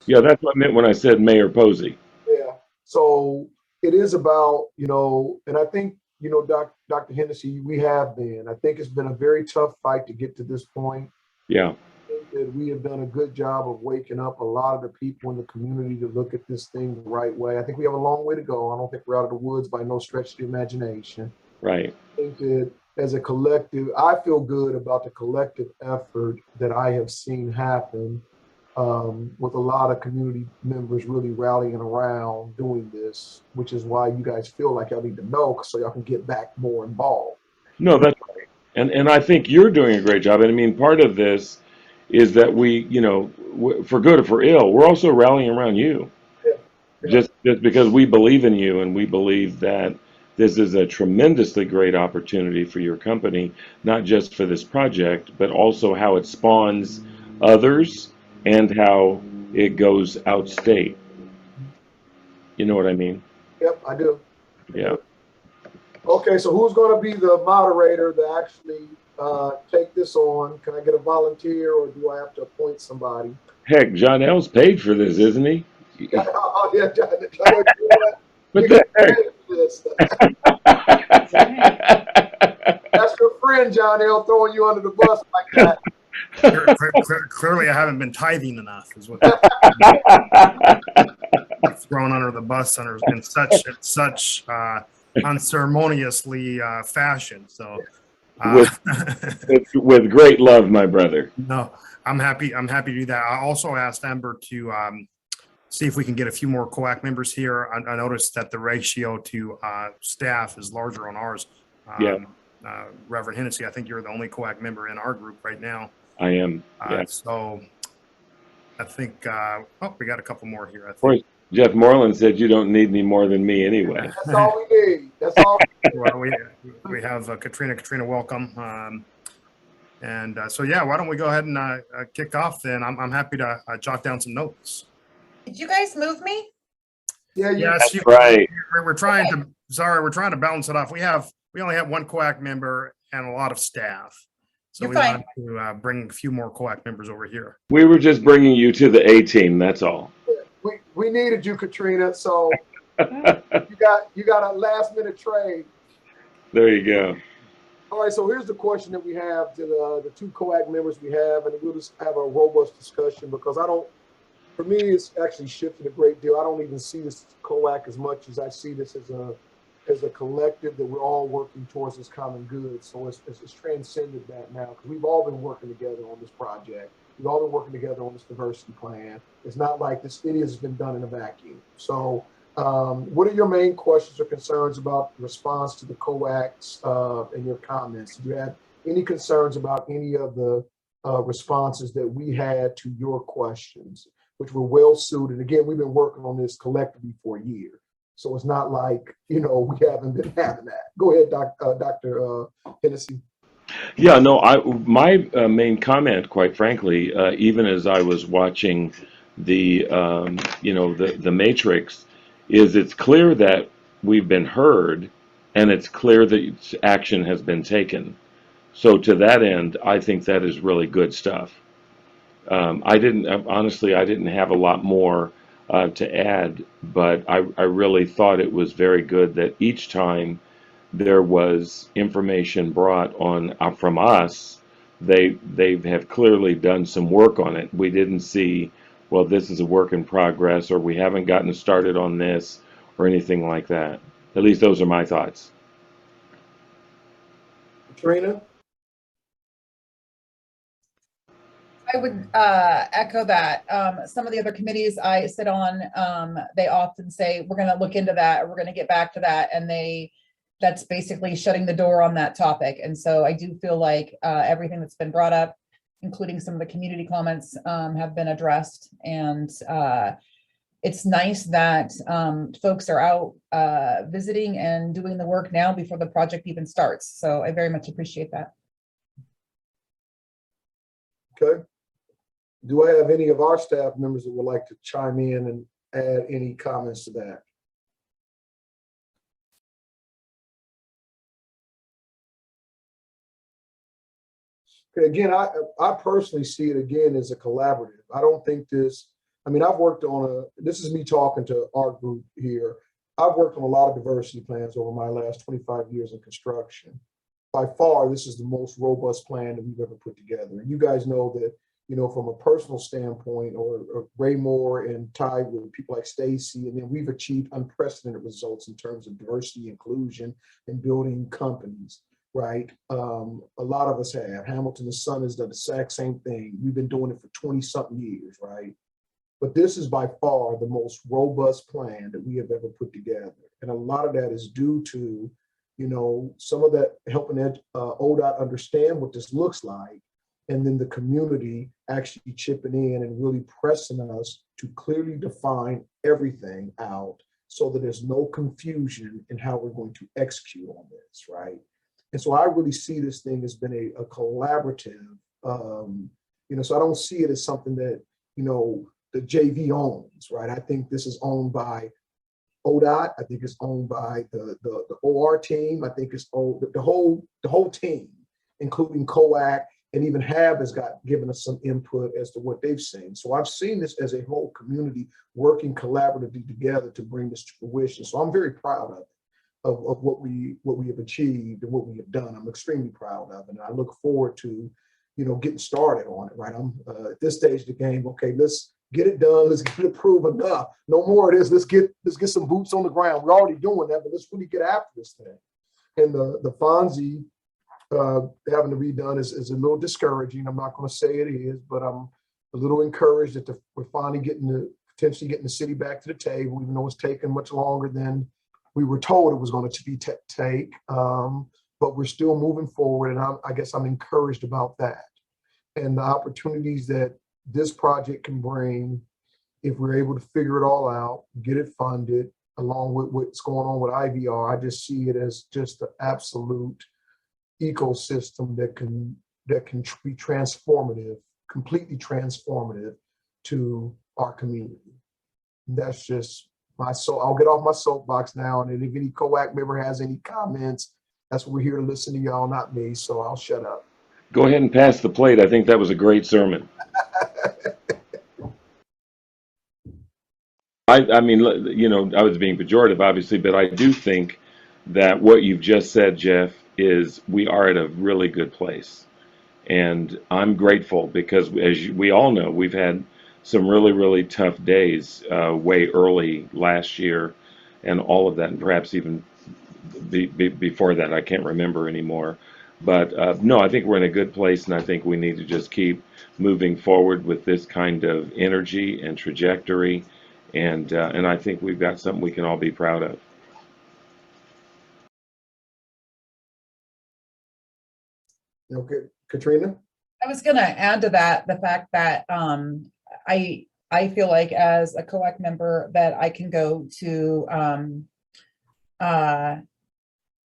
Yeah, that's what I meant when I said Mayor Posey. Yeah. So it is about, and I think, Dr. Hennessy, we have been. I think it's been a very tough fight to get to this point. Yeah, I think that we have done a good job of waking up a lot of the people in the community to look at this thing the right way. I think we have a long way to go. I don't think we're out of the woods by no stretch of the imagination. right. I think that as a collective, I feel good about the collective effort that I have seen happen, with a lot of community members really rallying around doing this, which is why you guys feel like y'all need to know so y'all can get back more involved. No, that's right. And I think you're doing a great job. And I mean, part of this is that we, for good or for ill, we're also rallying around you. Yeah, yeah. Just because we believe in you and we believe that this is a tremendously great opportunity for your company, not just for this project, but also how it spawns others and how it goes outstate. You know what I mean? Yep, I do. I Yeah. do. Okay, so who's going to be the moderator to actually take this on? Can I get a volunteer or do I have to appoint somebody? Heck, John L's paid for this, isn't he? Oh, yeah, John, you know what? What You the get credit for this. heck? That's your friend, John L, throwing you under the bus like Clearly, I haven't been tithing enough, is what they're thrown under the bus under in such unceremoniously fashion. So, with, with great love, my brother. no, I'm happy. I'm happy to do that. I also asked Amber to see if we can get a few more COAC members here. I noticed that the ratio to staff is larger on ours. Yeah. Reverend Hennessy, I think you're the only COAC member in our group right now. I am. Yeah. So I think, we got a couple more here. I Of course, think. Jeff Moreland said you don't need any more than me anyway. that's all we need. That's all we need. Well, we have Katrina, welcome. So yeah, why don't we go ahead and kick off then? I'm happy to jot down some notes. Did you guys move me? Yeah, Yes, That's right. we're trying to. Sorry, we're trying to balance it off. We only have one COAC member and a lot of staff, so You're we fine. want to bring a few more COAC members over here. We were just bringing you to the A team. That's all. we needed you, Katrina. So you got a last minute trade. There you go. All right, so here's the question that we have to the two COAC members we have, and we'll just have a robust discussion because for me, it's actually shifted a great deal. I don't even see this COAC as much as I see this as a collective that we're all working towards this common good. So it's transcended that now because we've all been working together on this project. We've all been working together on this diversity plan. It's not like this idiot has been done in a vacuum. So what are your main questions or concerns about the response to the COACs and your comments? Do you have any concerns about any of the responses that we had to your questions, which were well suited? Again, we've been working on this collectively for a year. So it's not like, we haven't been having that. Go ahead, Dr. Hennessy. Yeah, no, my main comment, quite frankly, even as I was watching the the Matrix, is it's clear that we've been heard, and it's clear that action has been taken. So to that end, I think that is really good stuff. Honestly, I didn't have a lot more to add, but I really thought it was very good that each time there was information brought on from us, they have clearly done some work on it. We didn't see, well, this is a work in progress, or we haven't gotten started on this, or anything like that. At least those are my thoughts. Katrina? I would echo that. Some of the other committees I sit on, they often say, we're going to look into that, or we're going to get back to that. And that's basically shutting the door on that topic. And so I do feel like everything that's been brought up, including some of the community comments, have been addressed. And it's nice that folks are out visiting and doing the work now before the project even starts. So I very much appreciate that. Okay. Do I have any of our staff members that would like to chime in and add any comments to that? Okay, again, I personally see it again as a collaborative. I don't think I mean, I've worked on this is me talking to our group here. I've worked on a lot of diversity plans over my last 25 years in construction. By far, this is the most robust plan that we've ever put together. And you guys know that, you know, from a personal standpoint, or Ray Moore and Ty with people like Stacy, and then we've achieved unprecedented results in terms of diversity, inclusion, and building companies, right? A lot of us have. Hamilton and Son has done the exact same thing. We've been doing it for 20 something years, right? But this is by far the most robust plan that we have ever put together. And a lot of that is due to, you know, some of that helping ODOT understand what this looks like, and then the community actually chipping in and really pressing us to clearly define everything out so that there's no confusion in how we're going to execute on this, right? And so I really see this thing as been a collaborative, you know, so I don't see it as something that, you know, the JV owns, right? I think this is owned by ODOT. I think it's owned by the OR team. I think it's owned the whole team, including COAC, and even HAB has given us some input as to what they've seen. So I've seen this as a whole community working collaboratively together to bring this to fruition. So I'm very proud of it, of what we have achieved and what we have done. I'm extremely proud of it, and I look forward to, you know, getting started on it. Right, I'm at this stage of the game. Okay, let's get it done. Let's get it approved enough. No more of this. Let's get some boots on the ground. We're already doing that, but let's really get after this thing. And the Fonzie having to be done is a little discouraging. I'm not going to say it is, but I'm a little encouraged that we're finally potentially getting the city back to the table, even though it's taken much longer than we were told it was going to take. But we're still moving forward, and I guess I'm encouraged about that. And the opportunities that this project can bring, if we're able to figure it all out, get it funded, along with what's going on with IVR, I just see it as just the absolute ecosystem that can be transformative, completely transformative to our community. That's just my soul. I'll get off my soapbox now, and if any COAC member has any comments, that's what we're here to listen to y'all, not me. So I'll shut up. Go ahead and pass the plate. I think that was a great sermon. I mean, you know, I was being pejorative, obviously, but I do think that what you've just said, Jeff, is we are at a really good place. And I'm grateful because, as we all know, we've had some really, really tough days way early last year and all of that, and perhaps even before that. I can't remember anymore. But no, I think we're in a good place, and I think we need to just keep moving forward with this kind of energy and trajectory. And I think we've got something we can all be proud of. Okay, Katrina? I was going to add to that the fact that I feel like as a COAC member that I can go to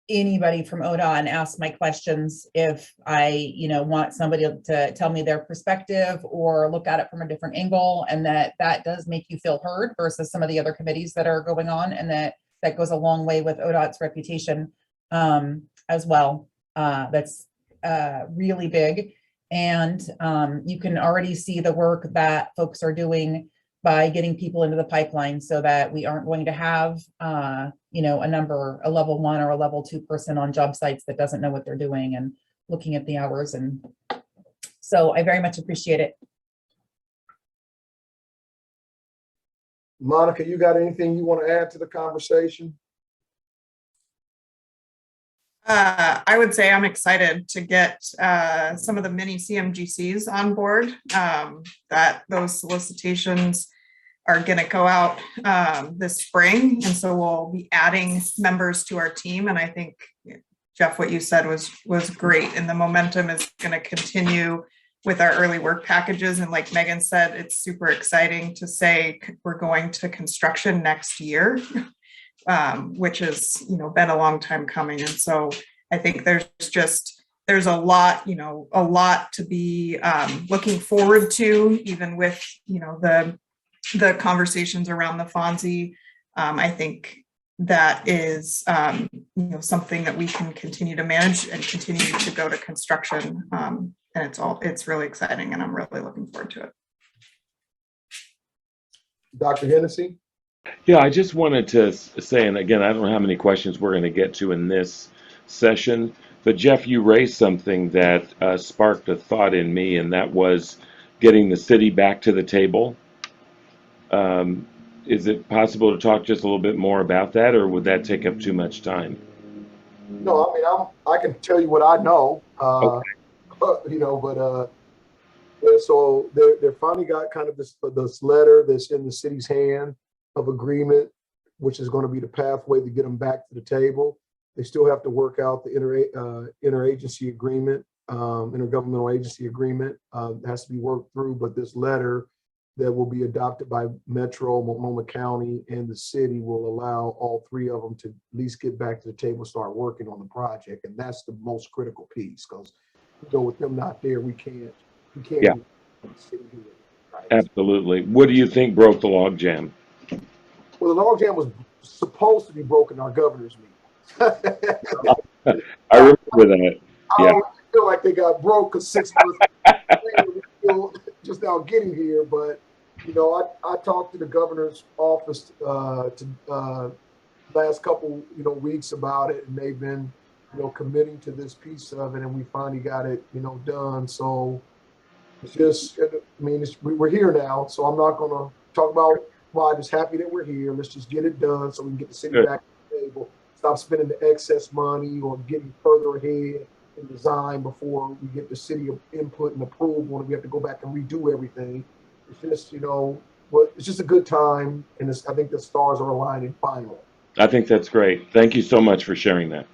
anybody from ODA and ask my questions if I, you know, want somebody to tell me their perspective or look at it from a different angle, and that does make you feel heard versus some of the other committees that are going on, and that goes a long way with ODOT's reputation as well. That's really big. And you can already see the work that folks are doing by getting people into the pipeline so that we aren't going to have, you know, a level 1 or a level 2 person on job sites that doesn't know what they're doing and looking at the hours. And so I very much appreciate it. Monica, you got anything you want to add to the conversation? I would say I'm excited to get some of the mini CMGCs on board, that those solicitations are going to go out this spring. And so we'll be adding members to our team. And I think, Jeff, what you said was great. And the momentum is going to continue with our early work packages. And like Megan said, it's super exciting to say we're going to construction next year. Which has, you know, been a long time coming. And so I think there's a lot to be looking forward to, even with, you know, the conversations around the Fonzie. I think that is, you know, something that we can continue to manage and continue to go to construction. And it's really exciting, and I'm really looking forward to it. Dr. Hennessy? Yeah, I just wanted to say, and again, I don't know how many questions we're going to get to in this session, but Jeff, you raised something that sparked a thought in me, and that was getting the city back to the table. Um, is it possible to talk just a little bit more about that, or would that take up too much time? No, I mean, I can tell you what I know, Okay, you know, but yeah, so they finally got kind of this letter that's in the city's hand of agreement, which is going to be the pathway to get them back to the table. They still have to work out the interagency agreement, intergovernmental agency agreement. It has to be worked through, but this letter that will be adopted by Metro, Multnomah County, and the city will allow all three of them to at least get back to the table, start working on the project. And that's the most critical piece, because with them not there, we can't yeah, move the city here, right? absolutely. What do you think broke the logjam? Well, the logjam was supposed to be broken our governor's meeting. I remember that. I Yeah, don't feel like they got broke because 6 months still just now getting here. But I talked to the governor's office last couple weeks about it, and they've been committing to this piece of it, and we finally got it done. So it's just, I mean, we're here now, so I'm not gonna talk about why. I'm just happy that we're here. Let's just get it done so we can get the city good. back to the table. Stop spending the excess money or getting further ahead in design before we get the city input and approval, and we have to go back and redo everything. It's just, it's just a good time, and I think the stars are aligning finally. I think that's great. Thank you so much for sharing that.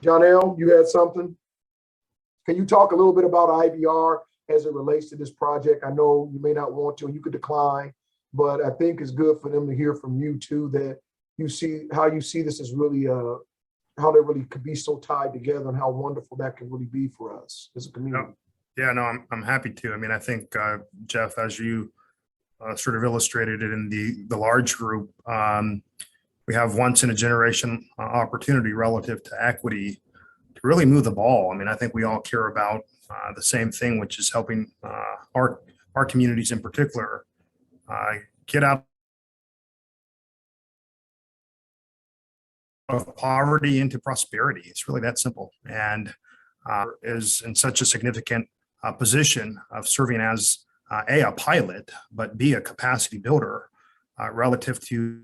John L., you had something? Can you talk a little bit about IBR as it relates to this project? I know you may not want to, and you could decline, but I think it's good for them to hear from you too, that you see how you see this as really, how they really could be so tied together, and how wonderful that can really be for us as a community. Yeah, no, I'm happy to. I mean, I think, Jeff, as you sort of illustrated it in the large group, we have once in a generation opportunity relative to equity to really move the ball. I mean, I think we all care about the same thing, which is helping our communities in particular get out of poverty into prosperity. It's really that simple, and is in such a significant position of serving as a pilot, but B, a capacity builder relative to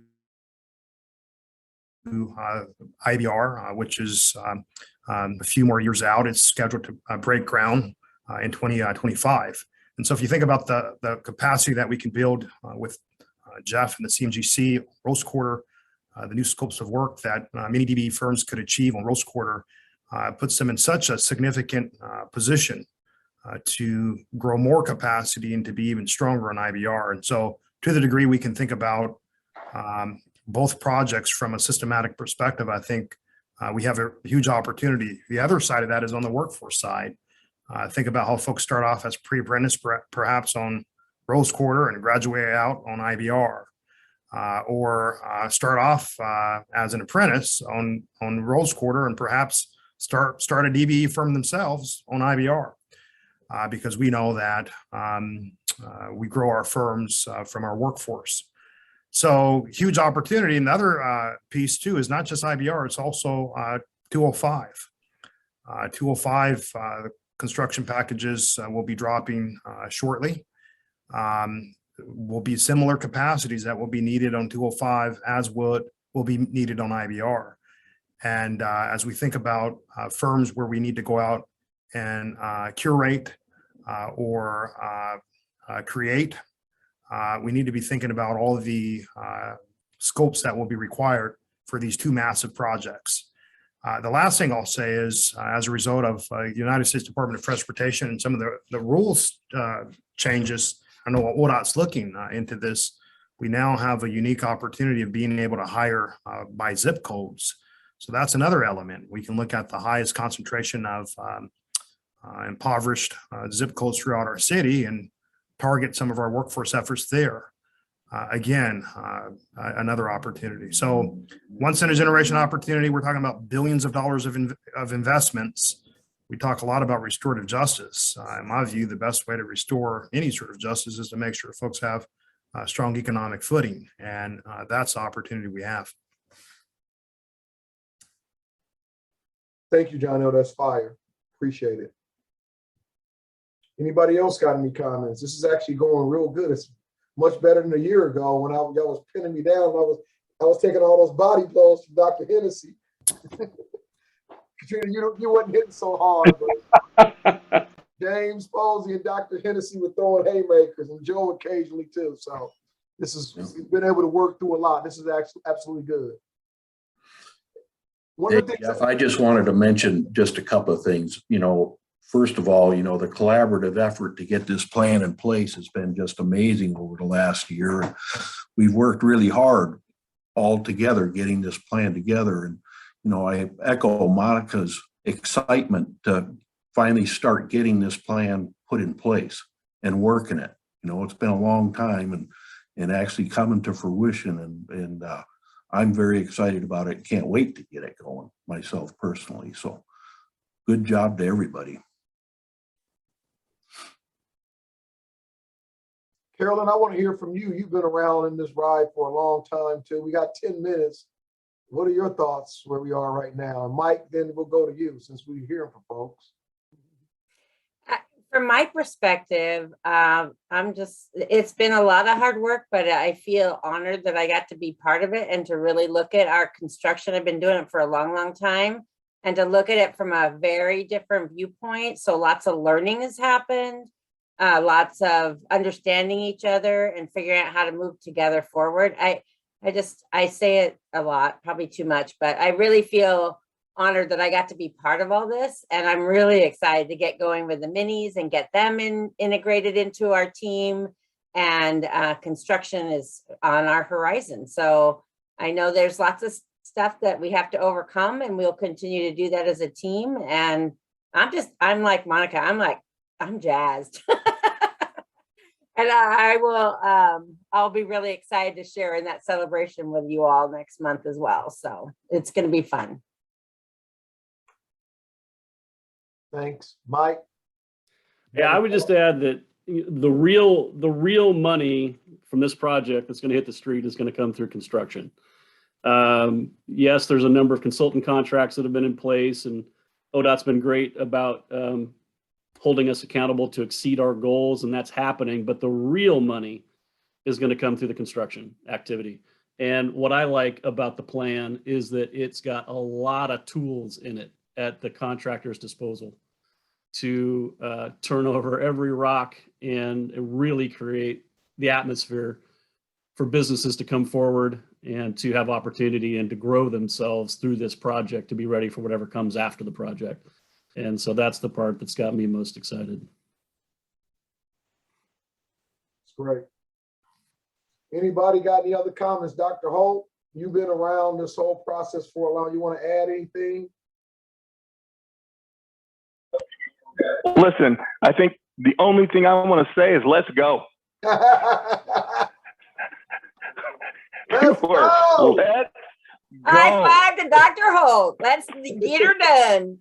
IBR, which is a few more years out. It's scheduled to break ground in 2025. And so if you think about the capacity that we can build with Jeff and the CMGC, Rose Quarter, the new scopes of work that many DBE firms could achieve on Rose Quarter, puts them in such a significant position to grow more capacity and to be even stronger on IBR. And so to the degree we can think about both projects from a systematic perspective, I think we have a huge opportunity. The other side of that is on the workforce side. Think about how folks start off as pre-apprentice, perhaps on Rose Quarter, and graduate out on IBR, or start off as an apprentice on Rose Quarter, and perhaps start a DBE firm themselves on IBR, because we know that we grow our firms from our workforce. So huge opportunity. And the other piece too is not just IBR, it's also 205. 205 construction packages will be dropping shortly. Will be similar capacities that will be needed on 205 as will be needed on IBR. And as we think about firms where we need to go out and curate or create, we need to be thinking about all of the scopes that will be required for these two massive projects. The last thing I'll say is, as a result of the United States Department of Transportation and some of the rules changes, I know what ODOT's looking into this. We now have a unique opportunity of being able to hire by zip codes. So that's another element. We can look at the highest concentration of impoverished zip codes throughout our city and target some of our workforce efforts there. Again, another opportunity. So once in a generation opportunity, we're talking about billions of dollars of investments. We talk a lot about restorative justice. In my view, the best way to restore any sort of justice is to make sure folks have strong economic footing. And that's the opportunity we have. Thank you, John. That's fire. Appreciate it. Anybody else got any comments? This is actually going real good. It's much better than a year ago when y'all was pinning me down. I was taking all those body blows from Dr. Hennessy. Katrina, you wasn't hitting so hard, but James Posey and Dr. Hennessy were throwing haymakers, and Joe occasionally too. So we've been able to work through a lot. This is actually absolutely good. Hey, Jeff, I just wanted to mention just a couple of things. First of all, the collaborative effort to get this plan in place has been just amazing over the last year. We've worked really hard all together getting this plan together. And, I echo Monica's excitement to finally start getting this plan put in place and working it. It's been a long time and actually coming to fruition. And I'm very excited about it. Can't wait to get it going myself personally. So good job to everybody. Carolyn, I want to hear from you. You've been around in this ride for a long time too. We got 10 minutes. What are your thoughts where we are right now? And Mike, then we'll go to you since we're hearing from folks. From my perspective, it's been a lot of hard work, but I feel honored that I got to be part of it and to really look at our construction. I've been doing it for a long, long time, and to look at it from a very different viewpoint. So lots of learning has happened, lots of understanding each other and figuring out how to move together forward. I say it a lot, probably too much, but I really feel honored that I got to be part of all this. And I'm really excited to get going with the minis and get them integrated into our team. And construction is on our horizon. So I know there's lots of stuff that we have to overcome, and we'll continue to do that as a team. And I'm like Monica, I'm jazzed. And I'll be really excited to share in that celebration with you all next month as well. So it's going to be fun. Thanks. Mike? Yeah, I would just add that the real money from this project that's going to hit the street is going to come through construction. Yes, there's a number of consultant contracts that have been in place, and ODOT's been great about holding us accountable to exceed our goals, and that's happening. But the real money is going to come through the construction activity. And what I like about the plan is that it's got a lot of tools in it at the contractor's disposal to turn over every rock and really create the atmosphere for businesses to come forward and to have opportunity and to grow themselves through this project to be ready for whatever comes after the project. And so that's the part that's got me most excited. That's great. Anybody got any other comments? Dr. Holt, you've been around this whole process for a while. You want to add anything? Listen, I think the only thing I want to say is let's go. Let's go. Let's go. High five to Dr. Holt. Let's get her done.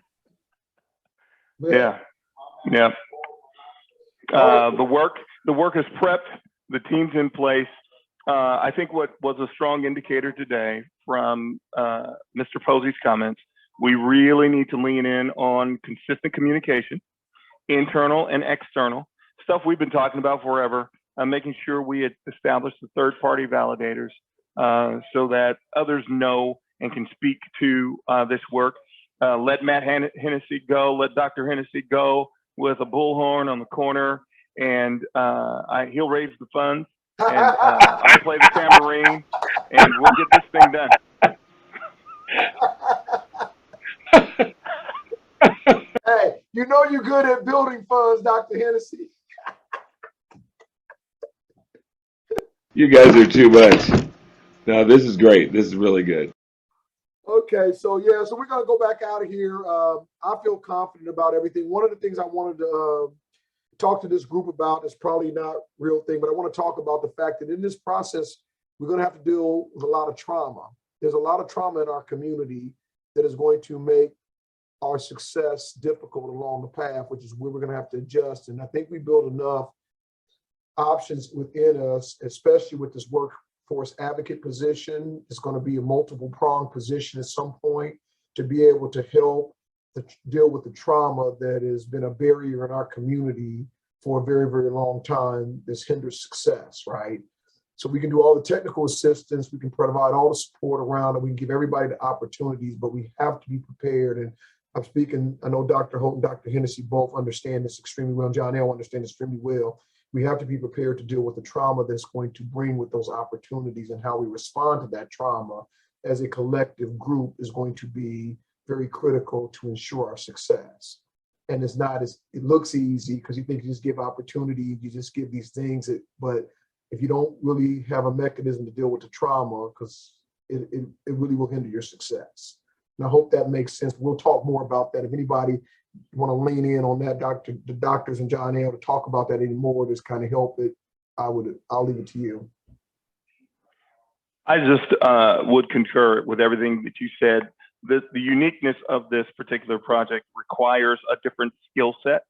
Yeah. The work is prepped. The team's in place. I think what was a strong indicator today from Mr. Posey's comments, we really need to lean in on consistent communication, internal and external, stuff we've been talking about forever, making sure we establish the third-party validators so that others know and can speak to this work. Let Matt Hennessy go, let Dr. Hennessy go with a bullhorn on the corner, and he'll raise the funds, and I'll play the tambourine, and we'll get this thing done. Hey, you know you're good at building funds, Dr. Hennessy. You guys are too much. No, this is great. This is really good. Okay, so yeah, so we're gonna go back out of here. I feel confident about everything. One of the things I wanted to talk to this group about is probably not real thing, but I want to talk about the fact that in this process, we're gonna have to deal with a lot of trauma. There's a lot of trauma in our community that is going to make our success difficult along the path, which is where we're gonna have to adjust. And I think we built enough options within us, especially with this workforce advocate position. It's going to be a multiple pronged position at some point to be able to help deal with the trauma that has been a barrier in our community for a very, very long time. This hinders success, right? So we can do all the technical assistance, we can provide all the support around it, we can give everybody the opportunities, but we have to be prepared. And I'm speaking, I know Dr. Holt and Dr. Hennessy both understand this extremely well. John L. understands extremely well. We have to be prepared to deal with the trauma that's going to bring with those opportunities, and how we respond to that trauma as a collective group is going to be very critical to ensure our success. And it's not as, it looks easy because you think you just give opportunity, you just give these things, but if you don't really have a mechanism to deal with the trauma, because it really will hinder your success. And I hope that makes sense. We'll talk more about that. If anybody want to lean in on that, the doctors and John L. to talk about that anymore, just kind of help it, I'll leave it to you. I just would concur with everything that you said. The uniqueness of this particular project requires a different skill set,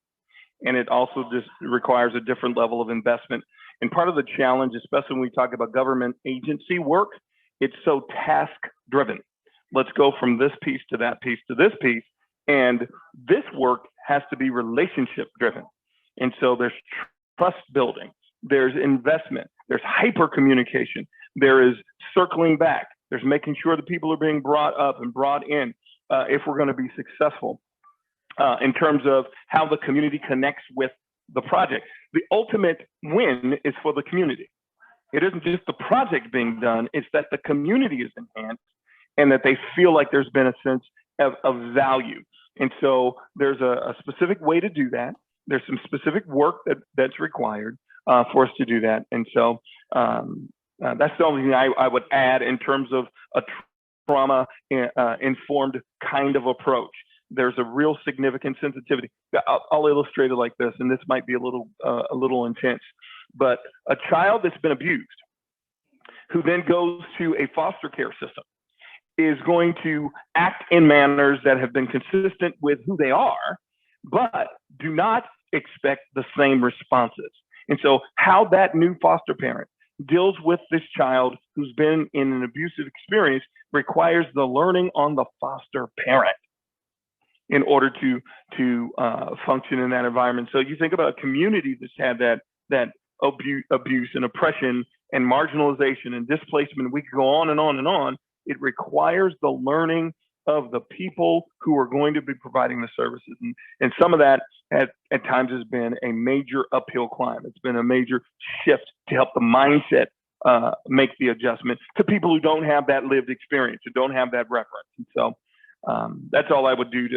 and it also just requires a different level of investment. And part of the challenge, especially when we talk about government agency work, it's so task driven. Let's go from this piece to that piece to this piece. And this work has to be relationship driven. And so there's trust building, there's investment, there's hyper communication, there is circling back, there's making sure that people are being brought up and brought in if we're going to be successful in terms of how the community connects with the project. The ultimate win is for the community. It isn't just the project being done, it's that the community is enhanced and that they feel like there's been a sense of value. And so there's a specific way to do that. There's some specific work that's required for us to do that. And so that's the only thing I would add in terms of a trauma informed kind of approach. There's a real significant sensitivity. I'll illustrate it like this, and this might be a little intense, but a child that's been abused, who then goes to a foster care system, is going to act in manners that have been consistent with who they are, but do not expect the same responses. And so how that new foster parent deals with this child who's been in an abusive experience requires the learning on the foster parent in order to function in that environment. So you think about a community that's had that abuse and oppression and marginalization and displacement. We could go on and on and on. It requires the learning of the people who are going to be providing the services. And some of that at times has been a major uphill climb. It's been a major shift to help the mindset make the adjustment to people who don't have that lived experience, who don't have that reference. And so that's all I would do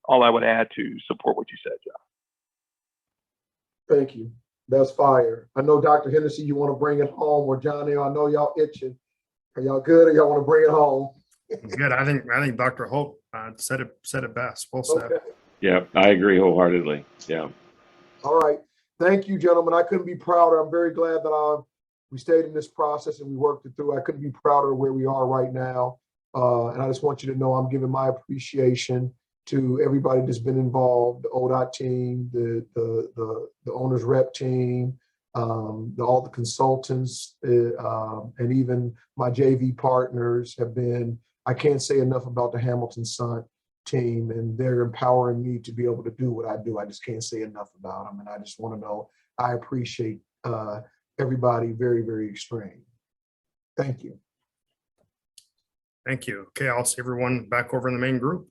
all I would add to support what you said, John. Thank you. That's fire. I know Dr. Hennessy, you want to bring it home, or John L., I know y'all itching. Are y'all good, or y'all want to bring it home? Good. I think Dr. Hope said it best. Well said. Okay. Yeah, I agree wholeheartedly. Yeah. All right. Thank you, gentlemen. I couldn't be prouder. I'm very glad that we stayed in this process and we worked it through. I couldn't be prouder of where we are right now. And I just want you to know I'm giving my appreciation to everybody that's been involved, the ODOT team, the owner's rep team, all the consultants, and even my JV partners have been, I can't say enough about the Hamilton Sun team, and they're empowering me to be able to do what I do. I just can't say enough about them. And I just want to know, I appreciate everybody very, very extreme. Thank you. Thank you. Okay, I'll see everyone back over in the main group.